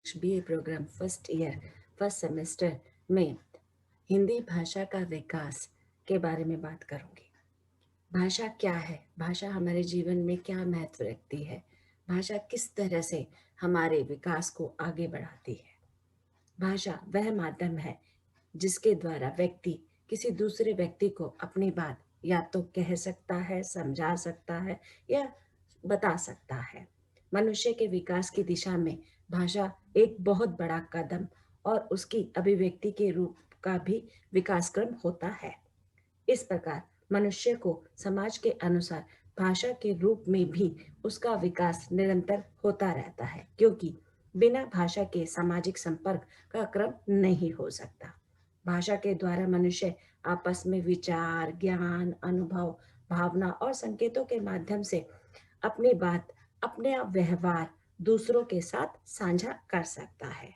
BA program first semester में हिंदी भाषा का विकास के बारे में बात करूंगी। भाषा क्या है? भाषा हमारे जीवन में क्या महत्व रखती है? भाषा किस तरह से हमारे विकास को आगे बढ़ाती है? भाषा वह माध्यम है जिसके द्वारा व्यक्ति किसी दूसरे व्यक्ति को अपनी बात या तो कह सकता है, समझा सकता है या बता सकता है। मनुष्य के विकास की दिशा में भाषा एक बहुत बड़ा कदम और उसकी अभिव्यक्ति के रूप का भी विकास क्रम होता है। इस प्रकार मनुष्य को समाज के अनुसार भाषा के रूप में भी उसका विकास निरंतर होता रहता है, क्योंकि बिना भाषा के सामाजिक संपर्क का क्रम नहीं हो सकता। भाषा के द्वारा मनुष्य आपस में विचार, ज्ञान, अनुभव, भावना और संकेतों के माध्यम से अपनी बात, अपने व्यवहार दूसरों के साथ साझा कर सकता है।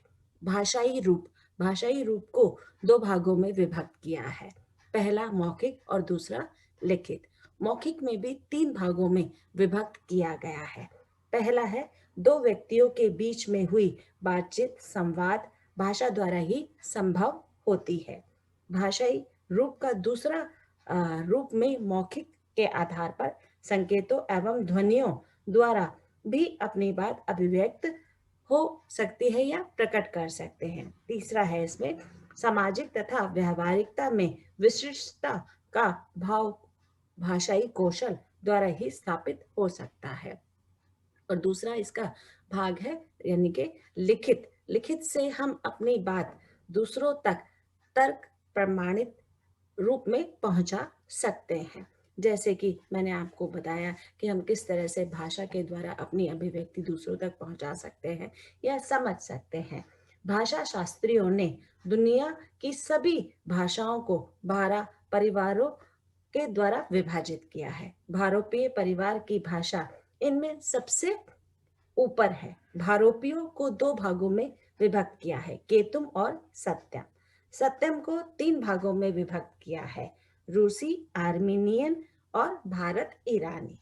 भाषाई रूप भाषाई रूप को दो भागों में विभक्त किया है। पहला मौखिक और दूसरा लिखित। मौखिक में भी तीन भागों में विभक्त किया गया है। पहला है दो व्यक्तियों के बीच में हुई बातचीत, संवाद भाषा द्वारा ही संभव होती है। भाषाई रूप का दूसरा रूप में मौखिक के आधार पर संकेतों एवं ध्वनियों द्वारा भी अपनी बात अभिव्यक्त हो सकती है या प्रकट कर सकते हैं। तीसरा है इसमें सामाजिक तथा व्यवहारिकता में विशिष्टता का भाव भाषाई कौशल द्वारा ही स्थापित हो सकता है। और दूसरा इसका भाग है यानी कि लिखित। लिखित से हम अपनी बात दूसरों तक तर्क प्रमाणित रूप में पहुंचा सकते हैं। जैसे कि मैंने आपको बताया कि हम किस तरह से भाषा के द्वारा अपनी अभिव्यक्ति दूसरों तक पहुंचा सकते हैं या समझ सकते हैं। भाषा शास्त्रियों ने दुनिया की सभी भाषाओं को 12 परिवारों के द्वारा विभाजित किया है। भारोपीय परिवार की भाषा इनमें सबसे ऊपर है। भारोपियों को दो भागों में विभक्त किया है, केतुम और सत्यम। सत्यम को तीन भागों में विभक्त किया है, रूसी, आर्मीनियन और भारत ईरानी।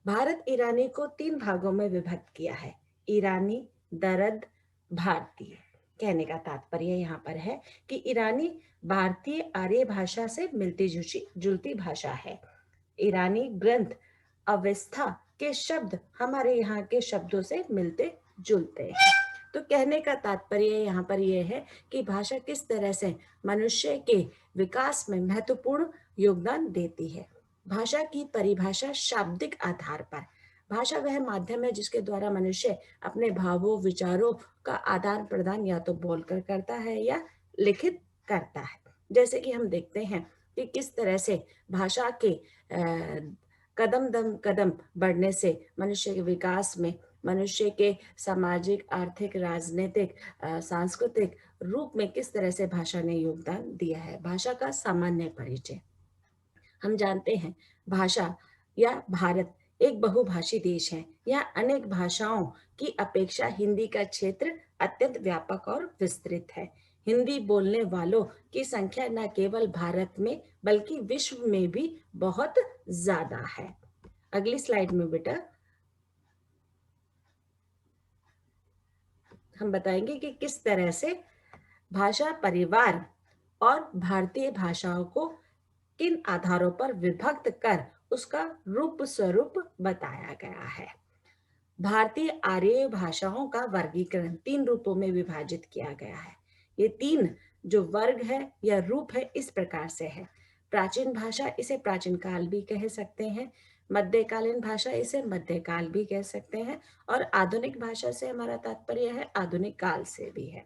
भारत ईरानी को तीन भागों में विभक्त किया है, ईरानी, दरद, भारतीय। कहने का तात्पर्य यहाँ पर है कि ईरानी भारतीय आर्य भाषा से मिलती जुलती भाषा है। ईरानी ग्रंथ अवस्था के शब्द हमारे यहाँ के शब्दों से मिलते जुलते हैं। तो कहने का तात्पर्य यहाँ पर यह है कि भाषा किस तरह से मनुष्य के विकास में महत्वपूर्ण योगदान देती है। भाषा की परिभाषा शाब्दिक आधार पर। भाषा वह माध्यम है जिसके द्वारा मनुष्य अपने भावों, विचारों का आदान प्रदान या तो बोलकर करता है या लिखित करता है। जैसे कि हम देखते हैं कि किस तरह से भाषा के कदम दम कदम बढ़ने से मनुष्य के विकास में, मनुष्य के सामाजिक, आर्थिक, राजनीतिक, सांस्कृतिक रूप में किस तरह से भाषा ने योगदान दिया है। भाषा का सामान्य परिचय। हम जानते हैं भाषा या भारत एक बहुभाषी देश है। यह अनेक भाषाओं की अपेक्षा हिंदी का क्षेत्र अत्यंत व्यापक और विस्तृत है। हिंदी बोलने वालों की संख्या न केवल भारत में बल्कि विश्व में भी बहुत ज्यादा है। अगली स्लाइड में बेटा हम बताएंगे कि किस तरह से भाषा परिवार और भारतीय भाषाओं को किन आधारों पर विभक्त कर उसका रूप स्वरूप बताया गया है। भारतीय आर्य भाषाओं का वर्गीकरण तीन रूपों में विभाजित किया गया है। ये तीन जो वर्ग है या रूप है इस प्रकार से है। प्राचीन भाषा, इसे प्राचीन काल भी कह सकते हैं। मध्यकालीन भाषा, इसे मध्यकाल भी कह सकते हैं। और आधुनिक भाषा से हमारा तात्पर्य है आधुनिक काल से भी है।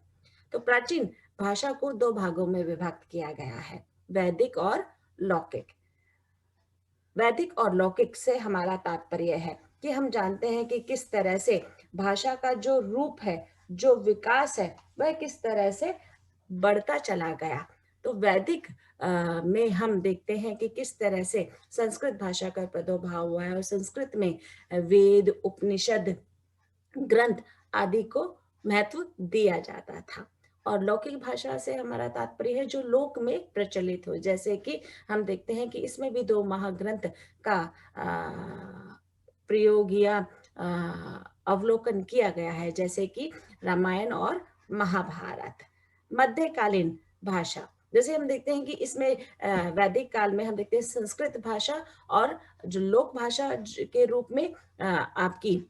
तो प्राचीन भाषा को दो भागों में विभक्त किया गया है, वैदिक और लौकिक। वैदिक और लौकिक से हमारा तात्पर्य है कि हम जानते हैं कि किस तरह से भाषा का जो रूप है, जो विकास है, वह किस तरह से बढ़ता चला गया। तो वैदिक में हम देखते हैं कि किस तरह से संस्कृत भाषा का प्रादुर्भाव हुआ है और संस्कृत में वेद, उपनिषद, ग्रंथ आदि को महत्व दिया जाता था। और लौकिक भाषा से हमारा तात्पर्य है जो लोक में प्रचलित हो। जैसे कि हम देखते हैं कि इसमें भी दो महाग्रंथ का प्रयोग या अवलोकन किया गया है, जैसे कि रामायण और महाभारत। मध्यकालीन भाषा, जैसे हम देखते हैं कि इसमें वैदिक काल में हम देखते हैं संस्कृत भाषा और जो लोक भाषा के रूप में आपकी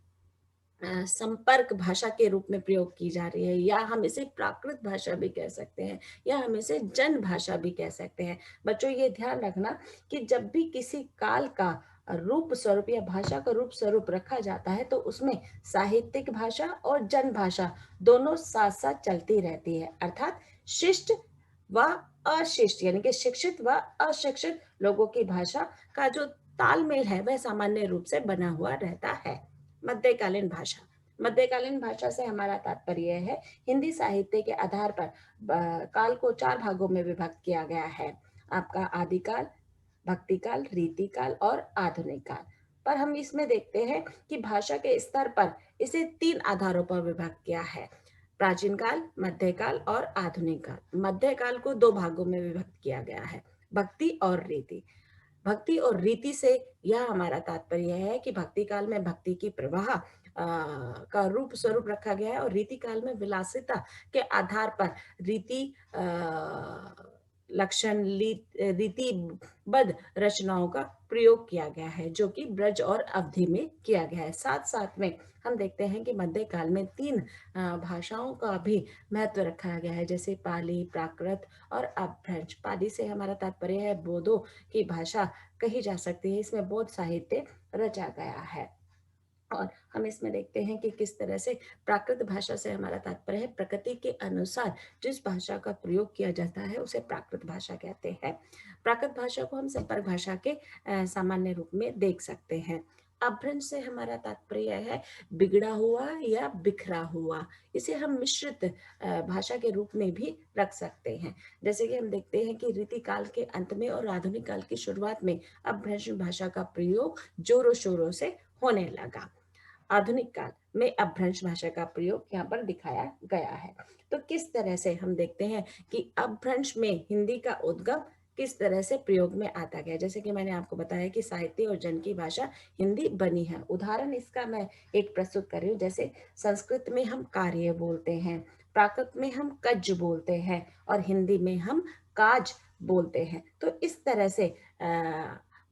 संपर्क भाषा के रूप में प्रयोग की जा रही है, या हम इसे प्राकृत भाषा भी कह सकते हैं, या हम इसे जन भाषा भी कह सकते हैं। बच्चों, ये ध्यान रखना कि जब भी किसी काल का रूप स्वरूप या भाषा का रूप स्वरूप रखा जाता है तो उसमें साहित्यिक भाषा और जन भाषा दोनों साथ साथ चलती रहती है, अर्थात शिष्ट व अशिष्ट यानी कि शिक्षित व अशिक्षित लोगों की भाषा का जो तालमेल है वह सामान्य रूप से बना हुआ रहता है। मध्यकालीन भाषा, मध्यकालीन भाषा से हमारा तात्पर्य है हिंदी साहित्य के आधार पर काल को 4 भागों में विभक्त किया गया है। आपका आदिकाल, भक्तिकाल, रीतिकाल और आधुनिक काल। पर हम इसमें देखते हैं कि भाषा के स्तर पर इसे 3 आधारों पर विभक्त किया है, प्राचीन काल, मध्यकाल और आधुनिक काल। मध्यकाल को 2 भागों में विभक्त किया गया है, भक्ति और रीति। भक्ति और रीति से यह हमारा तात्पर्य है कि भक्ति काल में भक्ति की प्रवाह का रूप स्वरूप रखा गया है, और रीति काल में विलासिता के आधार पर रीति लक्षण रीतिबद्ध रचनाओं का प्रयोग किया गया है, जो कि ब्रज और अवधि में किया गया है। साथ साथ में हम देखते हैं कि मध्यकाल में 3 भाषाओं का भी महत्व रखा गया है, जैसे पाली, प्राकृत और अपभ्रंश। पाली से हमारा तात्पर्य है बोधो की भाषा कही जा सकती है, इसमें बौद्ध साहित्य रचा गया है। और हम इसमें देखते हैं कि किस तरह से प्राकृत भाषा से हमारा तात्पर्य है प्रकृति के अनुसार जिस भाषा का प्रयोग किया जाता है उसे प्राकृत भाषा कहते हैं। प्राकृत भाषा को हम संपर्क भाषा के सामान्य रूप में देख सकते हैं। अपभ्रंश से हमारा तात्पर्य है बिगड़ा हुआ या बिखरा हुआ, इसे हम मिश्रित भाषा के रूप में भी रख सकते हैं। जैसे कि हम देखते हैं कि रीति काल के अंत में और आधुनिक काल की शुरुआत में अपभ्रंश भाषा का प्रयोग जोरों शोरों से होने लगा। आधुनिक काल में अपभ्रंश भाषा का प्रयोग यहाँ पर दिखाया गया है। तो किस तरह से हम देखते हैं कि अपभ्रंश में हिंदी का उद्गम किस तरह से प्रयोग में आता गया, जैसे कि मैंने आपको बताया कि साहित्य और जन की भाषा हिंदी बनी है। उदाहरण इसका मैं एक प्रस्तुत कर रही हूँ, जैसे संस्कृत में हम कार्य बोलते हैं, प्राकृत में हम कज बोलते हैं और हिंदी में हम काज बोलते हैं। तो इस तरह से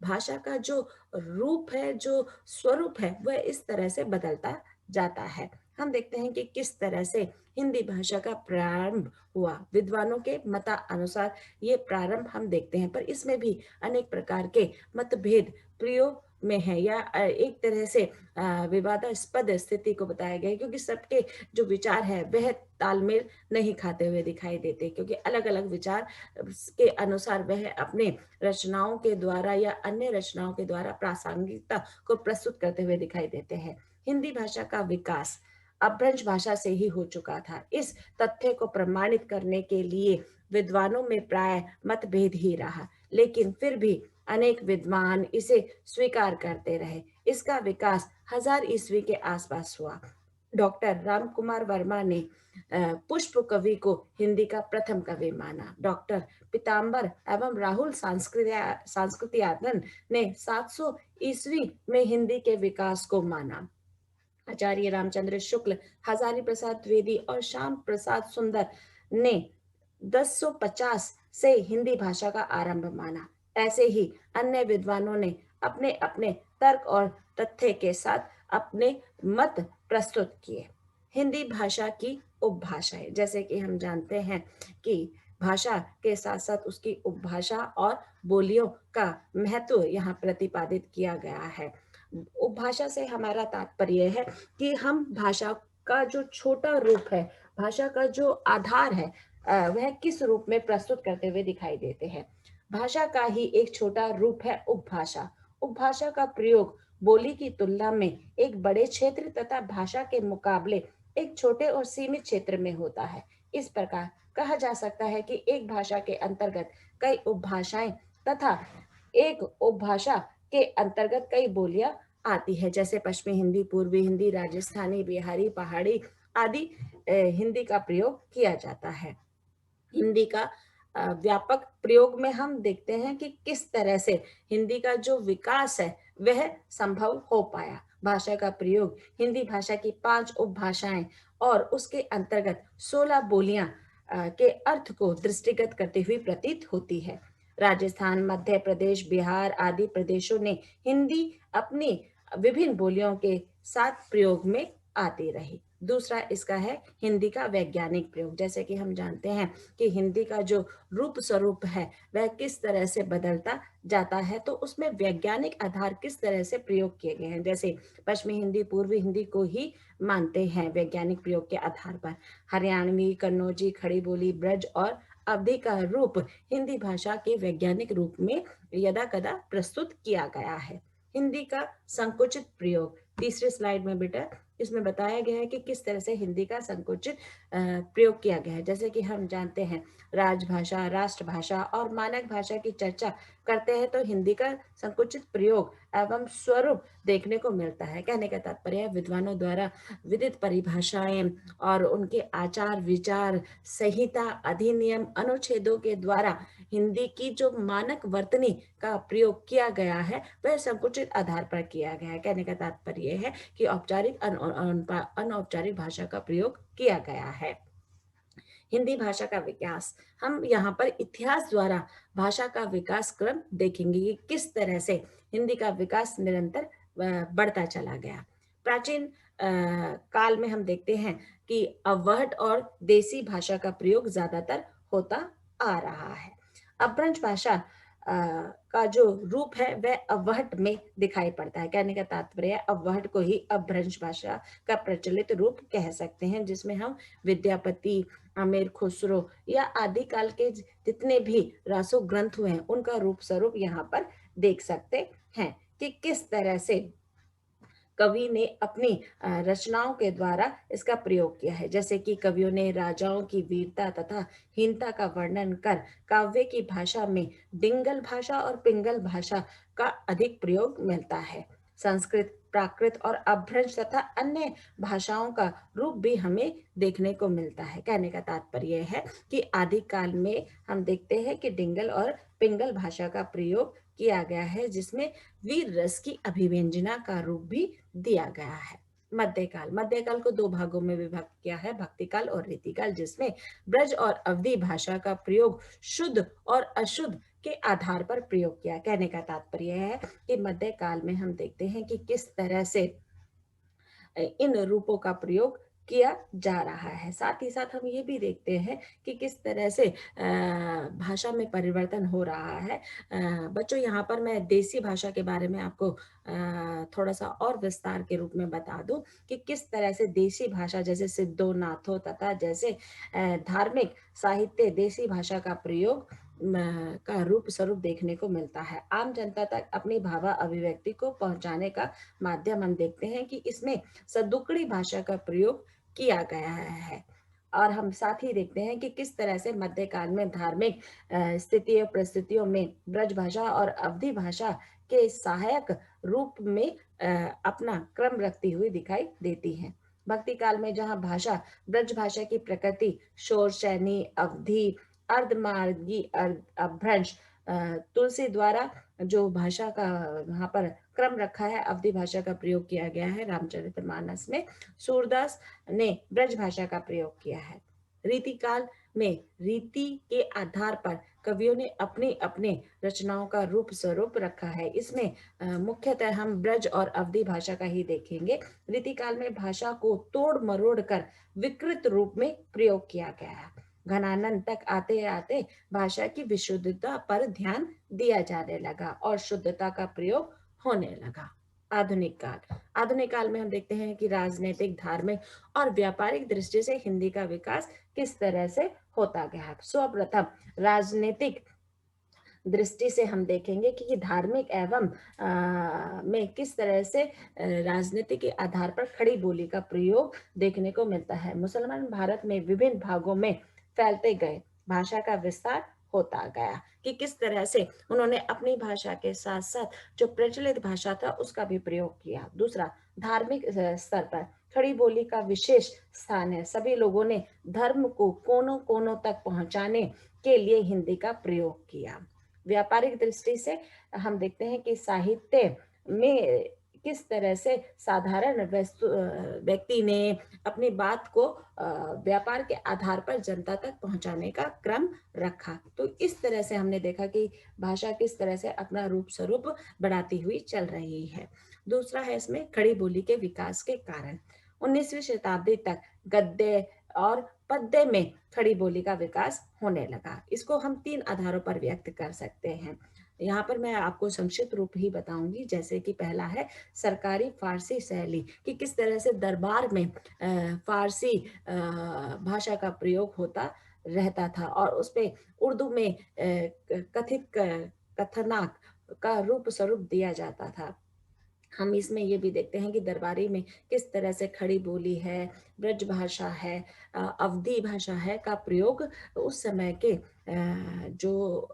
भाषा का जो रूप है, जो स्वरूप है, वह इस तरह से बदलता जाता है। हम देखते हैं कि किस तरह से हिंदी भाषा का प्रारंभ हुआ। विद्वानों के मतानुसार ये प्रारंभ हम देखते हैं, पर इसमें भी अनेक प्रकार के मतभेद प्रयोग में है, या एक तरह से विवादास्पद स्थिति को बताया गया है, क्योंकि सबके जो विचार है वह तालमेल नहीं खाते हुए दिखाई देते, क्योंकि अलग अलग विचार के अनुसार वह अपने रचनाओं के द्वारा या अन्य रचनाओं के द्वारा प्रासंगिकता को प्रस्तुत करते हुए दिखाई देते हैं। हिंदी भाषा का विकास अपभ्रंश भाषा से ही हो चुका था। इस तथ्य को प्रमाणित करने के लिए विद्वानों में प्राय मतभेद ही रहा, लेकिन फिर भी अनेक विद्वान इसे स्वीकार करते रहे। इसका विकास 1000 ईस्वी के आसपास हुआ। डॉक्टर राम कुमार वर्मा ने पुष्प कवि को हिंदी का प्रथम कवि माना। डॉक्टर पीताम्बर एवं राहुल सांस्कृतियानंद ने 700 ईस्वी में हिंदी के विकास को माना। आचार्य रामचंद्र शुक्ल, हजारी प्रसाद द्विवेदी और श्याम प्रसाद सुंदर ने 1050 से हिंदी भाषा का आरंभ माना। ऐसे ही अन्य विद्वानों ने अपने अपने तर्क और तथ्य के साथ अपने मत प्रस्तुत किए। हिंदी भाषा की उपभाषाएं, जैसे कि हम जानते हैं कि भाषा के साथ साथ उसकी उपभाषा और बोलियों का महत्व यहाँ प्रतिपादित किया गया है। उपभाषा से हमारा तात्पर्य है कि हम भाषा का जो छोटा रूप है, भाषा का जो आधार है, वह किस रूप में प्रस्तुत करते हुए दिखाई देते हैं। भाषा का ही एक छोटा रूप है उपभाषा। उपभाषा का प्रयोग बोली की तुलना में एक बड़े क्षेत्र तथा भाषा के मुकाबले एक छोटे और सीमित क्षेत्र में होता है। इस प्रकार कहा जा सकता है कि एक भाषा के अंतर्गत कई उपभाषाएं तथा एक उपभाषा के अंतर्गत कई बोलियां आती है, जैसे पश्चिमी हिंदी, पूर्वी हिंदी, राजस्थानी, बिहारी, पहाड़ी आदि हिंदी का प्रयोग किया जाता है। हिंदी का व्यापक प्रयोग में हम देखते हैं कि किस तरह से हिंदी का जो विकास है वह संभव हो पाया। भाषा का प्रयोग हिंदी भाषा की 5 उपभाषाएं और उसके अंतर्गत 16 बोलियां के अर्थ को दृष्टिगत करते हुए प्रतीत होती है। राजस्थान, मध्य प्रदेश, बिहार आदि प्रदेशों ने हिंदी अपनी विभिन्न बोलियों के साथ प्रयोग में आती रही। दूसरा इसका है हिंदी का वैज्ञानिक प्रयोग। जैसे कि हम जानते हैं कि हिंदी का जो रूप स्वरूप है वह किस तरह से बदलता जाता है, तो उसमें वैज्ञानिक आधार किस तरह से प्रयोग किए गए हैं। जैसे पश्चिमी हिंदी पूर्वी हिंदी को ही मानते हैं वैज्ञानिक प्रयोग के आधार पर। हरियाणवी, कन्नौजी, खड़ी बोली, ब्रज और अवधि का रूप हिंदी भाषा के वैज्ञानिक रूप में यदा कदा प्रस्तुत किया गया है। हिंदी का संकुचित प्रयोग तीसरे स्लाइड में बेटा इसमें बताया गया है कि किस तरह से हिंदी का संकुचित प्रयोग किया गया है। जैसे कि हम जानते हैं राजभाषा, राष्ट्रभाषा और मानक भाषा की चर्चा करते हैं तो हिंदी का संकुचित प्रयोग एवं स्वरूप देखने को मिलता है। कहने का तात्पर्य विद्वानों द्वारा विदित परिभाषाएं और उनके आचार विचार संहिता अधिनियम अनुच्छेदों के द्वारा हिंदी की जो मानक वर्तनी का प्रयोग किया गया है वह संकुचित आधार पर किया गया है। कहने का तात्पर्य है कि औपचारिक अनौपचारिक भाषा का प्रयोग किया गया है। हिंदी भाषा का विकास, हम यहाँ पर इतिहास द्वारा भाषा का विकास क्रम देखेंगे कि किस तरह से हिंदी का विकास निरंतर बढ़ता चला गया। प्राचीन काल में हम देखते हैं कि अवहट और देसी भाषा का प्रयोग ज्यादातर होता आ रहा है। अपभ्रंश भाषा का जो रूप है वह अवहट में दिखाई पड़ता है। कहने का तात्पर्य अवहट को ही अपभ्रंश भाषा का प्रचलित रूप कह सकते हैं, जिसमें हम विद्यापति, आमेर खुसरो या आदि काल के जितने भी रासो ग्रंथ हुए हैं उनका रूप स्वरूप यहाँ पर देख सकते हैं कि किस तरह से कवि ने अपनी रचनाओं के द्वारा इसका प्रयोग किया है। जैसे कि कवियों ने राजाओं की वीरता तथा हीनता का वर्णन कर काव्य की भाषा में डिंगल भाषा और पिंगल भाषा का अधिक प्रयोग मिलता है। संस्कृत, प्राकृत और अपभ्रंश तथा अन्य भाषाओं का रूप भी हमें देखने को मिलता है। कहने का तात्पर्य है कि आदिकाल में हम देखते हैं कि डिंगल और पिंगल भाषा का प्रयोग किया गया है, जिसमें वीर रस की अभिव्यंजना का रूप भी दिया गया है। मध्यकाल को दो भागों में विभक्त किया है, भक्तिकाल और रीतिकाल, जिसमें ब्रज और अवधी भाषा का प्रयोग शुद्ध और अशुद्ध के आधार पर प्रयोग किया। कहने का तात्पर्य है कि मध्यकाल में हम देखते हैं कि किस तरह से इन रूपों का प्रयोग किया जा रहा है। साथ ही साथ हम ये भी देखते हैं कि किस तरह से भाषा में परिवर्तन हो रहा है। बच्चों यहाँ पर मैं देसी भाषा के बारे में आपको थोड़ा सा और विस्तार के रूप में बता दूं कि किस तरह से देसी भाषा जैसे सिद्धो नाथो तथा जैसे धार्मिक साहित्य देसी भाषा का प्रयोग का रूप स्वरूप देखने को मिलता है। आम जनता तक अपनी भावा अभिव्यक्ति को पहुंचाने का माध्यम हम देखते हैं कि इसमें सदुकड़ी भाषा का प्रयोग किया गया है। और हम साथ ही देखते हैं कि किस तरह से मध्यकाल में धार्मिक स्थितियों परिस्थितियों में ब्रज भाषा और अवधी भाषा के सहायक रूप में अपना क्रम रखती हुई दिखाई देती है। भक्ति काल में जहाँ भाषा ब्रज भाषा की प्रकृति शोर शैनी अवधि अर्धमार्गी अपभ्रंश तुलसी द्वारा जो भाषा का वहां पर क्रम रखा है अवधि भाषा का प्रयोग किया गया है। रामचरितमानस में सूरदास ने ब्रज भाषा का प्रयोग किया है। रीतिकाल में रीति के आधार पर कवियों ने अपने अपने रचनाओं का रूप स्वरूप रखा है। इसमें मुख्यतः हम ब्रज और अवधि भाषा का ही देखेंगे। रीतिकाल में भाषा को तोड़ मरोड़ कर विकृत रूप में प्रयोग किया गया है। घनानंद तक आते आते भाषा की विशुद्धता पर ध्यान दिया जाने लगा और शुद्धता का प्रयोग होने लगा। आधुनिक काल में हम देखते हैं कि राजनीतिक, धार्मिक और व्यापारिक दृष्टि से हिंदी का विकास किस तरह से होता गया है। सर्वप्रथम राजनीतिक दृष्टि से हम देखेंगे कि धार्मिक एवं में किस तरह से राजनीति के आधार पर खड़ी बोली का प्रयोग देखने को मिलता है। मुसलमान भारत में विभिन्न भागों में फैलते गए, भाषा का विस्तार होता गया कि किस तरह से उन्होंने अपनी भाषा के साथ साथ जो प्रचलित भाषा था उसका भी प्रयोग किया। दूसरा, धार्मिक स्तर पर खड़ी बोली का विशेष स्थान है। सभी लोगों ने धर्म को कोनों कोनों तक पहुंचाने के लिए हिंदी का प्रयोग किया। व्यापारिक दृष्टि से हम देखते हैं कि साहित्य में किस तरह से साधारण व्यक्ति ने अपनी बात को व्यापार के आधार पर जनता तक पहुंचाने का क्रम रखा। तो इस तरह से हमने देखा कि भाषा किस तरह से अपना रूप स्वरूप बढ़ाती हुई चल रही है। दूसरा है इसमें खड़ी बोली के विकास के कारण। 19वीं शताब्दी तक गद्य और पद्य में खड़ी बोली का विकास होने लगा। इसको हम 3 आधारों पर व्यक्त कर सकते हैं। यहाँ पर मैं आपको संक्षिप्त रूप ही बताऊंगी। जैसे कि पहला है सरकारी फारसी शैली, कि किस तरह से दरबार में फारसी भाषा का प्रयोग होता रहता था और उसपे उर्दू में कथित कथनाक का रूप स्वरूप दिया जाता था। हम इसमें ये भी देखते हैं कि दरबारी में किस तरह से खड़ी बोली है, ब्रज भाषा है, अवधी भाषा है का प्रयोग उस समय के जो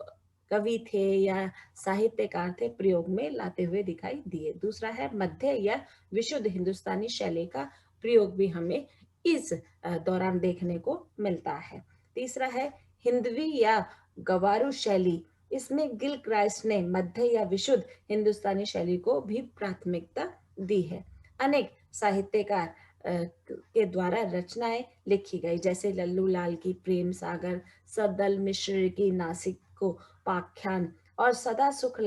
कवि थे या साहित्यकार थे प्रयोग में लाते हुए दिखाई दिए। दूसरा है मध्य या विशुद्ध हिंदुस्तानी शैली का प्रयोग भी हमें इस दौरान देखने को मिलता है। तीसरा है हिंदवी या गवारू शैली। इसमें गिल क्राइस्ट ने मध्य या विशुद्ध हिंदुस्तानी शैली को भी प्राथमिकता दी है। अनेक साहित्यकार के द्वारा रचनाएं लिखी गई, जैसे लल्लू लाल की प्रेम सागर, सदल मिश्र की नासिक को पाख्यान और सदा सुख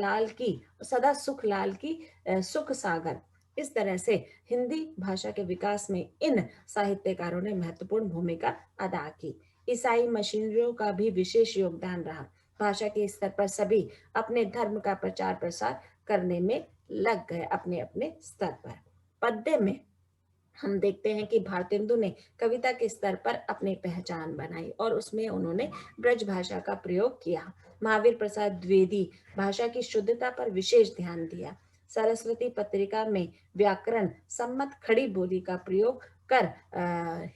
लाल की सुख सागर। इस तरह से हिंदी भाषा के विकास में इन साहित्यकारों ने महत्वपूर्ण भूमिका अदा की। ईसाई मिशनरियों का भी विशेष योगदान रहा। भाषा के स्तर पर सभी अपने धर्म का प्रचार प्रसार करने में लग गए अपने अपने स्तर पर। पद्य में हम देखते हैं कि भारतेंदु ने कविता के स्तर पर अपनी पहचान बनाई और उसमें उन्होंने ब्रज भाषा का प्रयोग किया। महावीर प्रसाद द्विवेदी भाषा की शुद्धता पर विशेष ध्यान दिया। सरस्वती पत्रिका में व्याकरण सम्मत खड़ी बोली का प्रयोग कर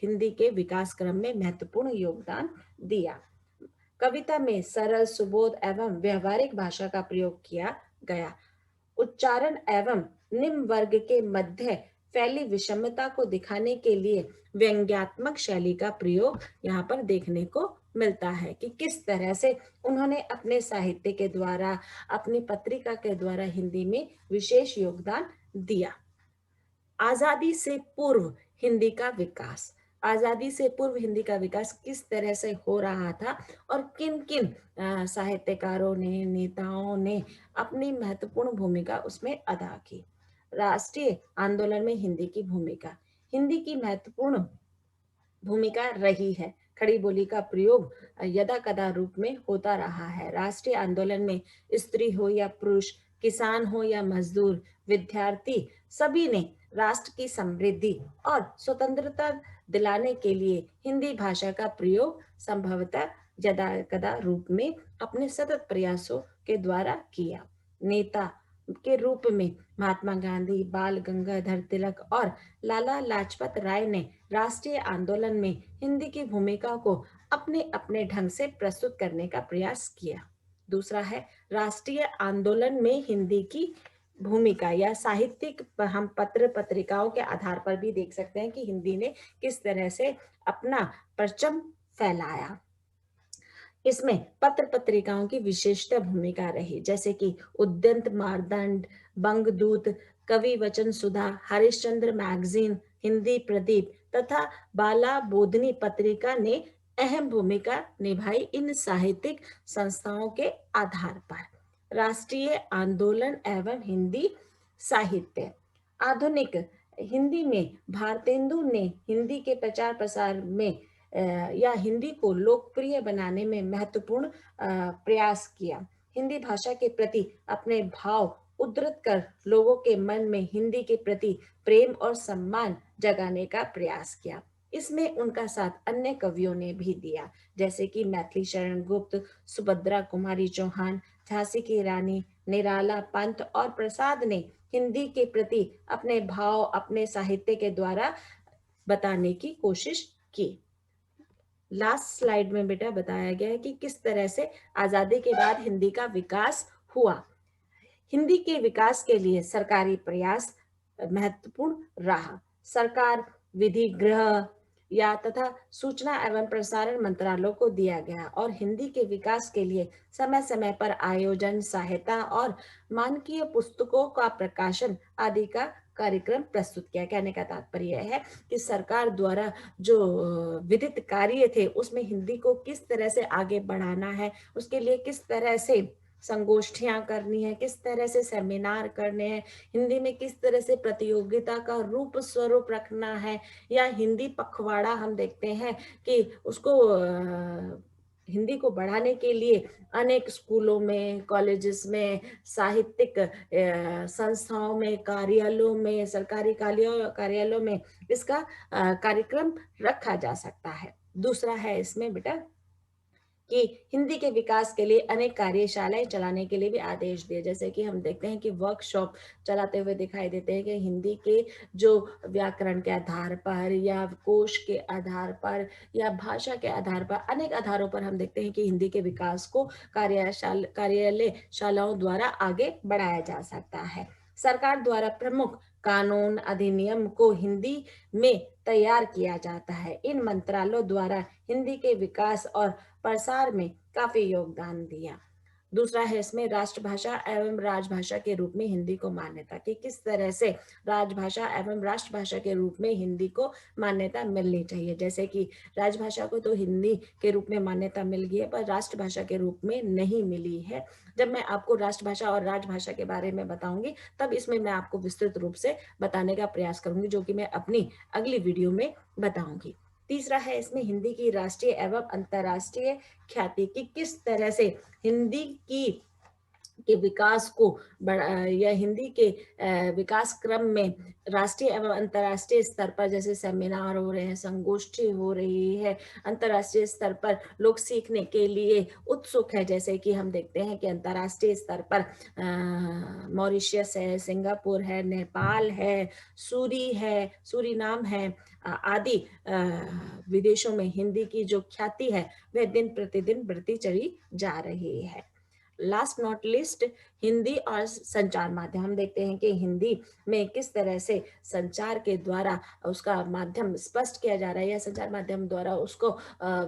हिंदी के विकास क्रम में महत्वपूर्ण योगदान दिया। कविता में सरल, सुबोध एवं व्यवहारिक भाषा का प्रयोग किया गया। उच्चारण एवं निम्न वर्ग के मध्य फैली विषमता को दिखाने के लिए व्यंग्यात्मक शैली का प्रयोग यहाँ पर देखने को मिलता है कि किस तरह से उन्होंने अपने साहित्य के द्वारा, अपनी पत्रिका के द्वारा हिंदी में विशेष योगदान दिया। आजादी से पूर्व हिंदी का विकास। आजादी से पूर्व हिंदी का विकास किस तरह से हो रहा था और किन किन साहित्यकारों ने, नेताओं ने अपनी महत्वपूर्ण भूमिका उसमें अदा की। राष्ट्रीय आंदोलन में हिंदी की भूमिका। हिंदी की महत्वपूर्ण भूमिका रही है। खड़ी बोली का प्रयोग यदा कदा रूप में होता रहा है। राष्ट्रीय आंदोलन में स्त्री हो या पुरुष, किसान हो या मजदूर, विद्यार्थी, सभी ने राष्ट्र की समृद्धि और स्वतंत्रता दिलाने के लिए हिंदी भाषा का प्रयोग संभवतः यदा कदा रूप में अपने सतत प्रयासों के द्वारा किया। नेता के रूप में महात्मा गांधी, बाल गंगाधर तिलक और लाला लाजपत राय ने राष्ट्रीय आंदोलन में हिंदी की भूमिका को अपने अपने ढंग से प्रस्तुत करने का प्रयास किया। दूसरा है राष्ट्रीय आंदोलन में हिंदी की भूमिका या साहित्यिक, हम पत्र पत्रिकाओं के आधार पर भी देख सकते हैं कि हिंदी ने किस तरह से अपना परचम फैलाया। इसमें पत्र पत्रिकाओं की विशेषता भूमिका रही, जैसे कि उद्यंत मारदंड, बंगदूत, कवि वचन सुधा, हरिश्चंद्र मैगजीन, हिंदी प्रदीप तथा बाला बोधनी पत्रिका ने अहम भूमिका निभाई इन साहित्यिक संस्थाओं के आधार पर। राष्ट्रीय आंदोलन एवं हिंदी साहित्य। आधुनिक हिंदी में भारतेंदु ने हिंदी के प्रचार प्रसार में या हिंदी को लोकप्रिय बनाने में महत्वपूर्ण प्रयास किया। हिंदी भाषा के प्रति अपने भाव उद्धृत कर लोगों के मन में हिंदी के प्रति प्रेम और सम्मान जगाने का प्रयास किया। इसमें उनका साथ अन्य कवियों ने भी दिया, जैसे कि मैथिली शरण गुप्त, सुभद्रा कुमारी चौहान, झांसी की रानी, निराला पंत और प्रसाद ने हिंदी के प्रति अपने भाव अपने साहित्य के द्वारा बताने की कोशिश की। लास्ट स्लाइड में बेटा बताया गया है कि किस तरह से आजादी के बाद हिंदी का विकास हुआ। हिंदी के विकास के लिए सरकारी प्रयास महत्वपूर्ण रहा। सरकार विधि गृह, या तथा सूचना एवं प्रसारण मंत्रालय को दिया गया और हिंदी के विकास के लिए समय समय पर आयोजन, सहायता और मानकीय पुस्तकों का प्रकाशन आदि का कार्यक्रम प्रस्तुत किया। कहने का तात्पर्य यह है कि सरकार द्वारा जो विधित कार्य थे उसमें हिंदी को किस तरह से आगे बढ़ाना है, उसके लिए किस तरह से संगोष्ठियां करनी है, किस तरह से सेमिनार करने हैं, हिंदी में किस तरह से प्रतियोगिता का रूप स्वरूप रखना है, या हिंदी पखवाड़ा हम देखते हैं कि उसको हिंदी को बढ़ाने के लिए अनेक स्कूलों में, कॉलेजेस में, साहित्यिक संस्थाओं में, कार्यालयों में, सरकारी कार्यालयों में इसका कार्यक्रम रखा जा सकता है। दूसरा है इसमें बेटा कि हिंदी के विकास के लिए अनेक कार्यशालाएं चलाने के लिए भी आदेश दिए। जैसे कि हम देखते हैं कि वर्कशॉप चलाते हुए दिखाई देते हैं कि हिंदी के जो व्याकरण के आधार पर या कोश के आधार पर या भाषा के आधार पर, अनेक आधारों पर हम देखते हैं कि हिंदी के विकास को कार्यालय शालाओं द्वारा आगे बढ़ाया जा सकता है। सरकार द्वारा प्रमुख कानून अधिनियम को हिंदी में तैयार किया जाता है। इन मंत्रालयों द्वारा हिंदी के विकास और प्रसार में काफी योगदान दिया। दूसरा है इसमें राष्ट्रभाषा एवं राजभाषा के रूप में हिंदी को मान्यता, कि किस तरह से राजभाषा एवं राष्ट्रभाषा के रूप में हिंदी को मान्यता मिलनी चाहिए। जैसे कि राजभाषा को तो हिंदी के रूप में मान्यता मिल गई है, पर राष्ट्रभाषा के रूप में नहीं मिली है। जब मैं आपको राष्ट्रभाषा और राजभाषा के बारे में बताऊंगी तब इसमें मैं आपको विस्तृत रूप से बताने का प्रयास करूंगी, जो कि मैं अपनी अगली वीडियो में बताऊंगी। तीसरा है इसमें हिंदी की राष्ट्रीय एवं अंतर्राष्ट्रीय ख्याति, की किस तरह से हिंदी की के विकास को या हिंदी के विकास क्रम में राष्ट्रीय एवं अंतर्राष्ट्रीय स्तर पर जैसे सेमिनार हो रहे हैं, संगोष्ठी हो रही है, अंतर्राष्ट्रीय स्तर पर लोग सीखने के लिए उत्सुक है। जैसे कि हम देखते हैं कि अंतर्राष्ट्रीय स्तर पर मॉरिशस है, सिंगापुर है, नेपाल है, सूरीनाम है, आदि विदेशों में हिंदी की जो ख्याति है वह दिन प्रतिदिन बढ़ती चली जा रही है। लास्ट नॉट लिस्ट, हिंदी और संचार माध्यम। हम देखते हैं कि हिंदी में किस तरह से संचार के द्वारा उसका माध्यम स्पष्ट किया जा रहा है या संचार माध्यम द्वारा उसको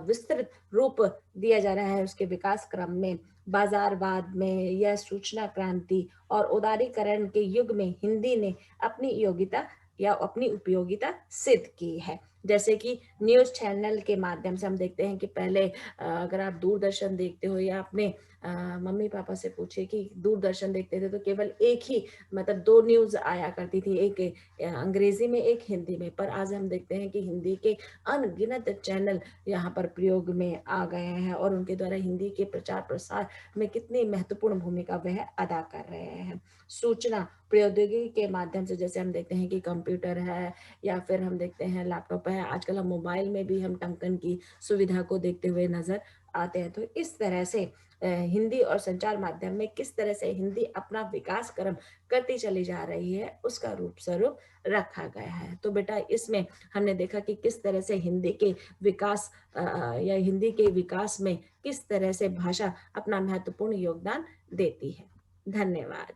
विस्तृत रूप दिया जा रहा है। उसके विकास क्रम में बाजारवाद में या सूचना क्रांति और उदारीकरण के युग में हिंदी ने अपनी योग्यता या अपनी उपयोगिता सिद्ध की है। जैसे कि न्यूज चैनल के माध्यम से हम देखते हैं कि पहले अगर आप दूरदर्शन देखते हो या अपने मम्मी पापा से पूछे कि दूरदर्शन देखते थे तो केवल एक ही, मतलब दो न्यूज आया करती थी, एक अंग्रेजी में एक हिंदी में। पर आज हम देखते हैं कि हिंदी के अनगिनत चैनल यहाँ पर प्रयोग में आ गए हैं और उनके द्वारा हिंदी के प्रचार प्रसार में कितनी महत्वपूर्ण भूमिका वह अदा कर रहे हैं। सूचना प्रौद्योगिकी के माध्यम से जैसे हम देखते हैं कि कंप्यूटर है या फिर हम देखते हैं लैपटॉप है, आजकल हम मोबाइल में भी हम टंकन की सुविधा को देखते हुए नजर आते हैं। तो इस तरह से हिंदी और संचार माध्यम में किस तरह से हिंदी अपना विकास क्रम करती चली जा रही है उसका रूप स्वरूप रखा गया है। तो बेटा इसमें हमने देखा कि किस तरह से हिंदी के विकास या हिंदी के विकास में किस तरह से भाषा अपना महत्वपूर्ण योगदान देती है। धन्यवाद।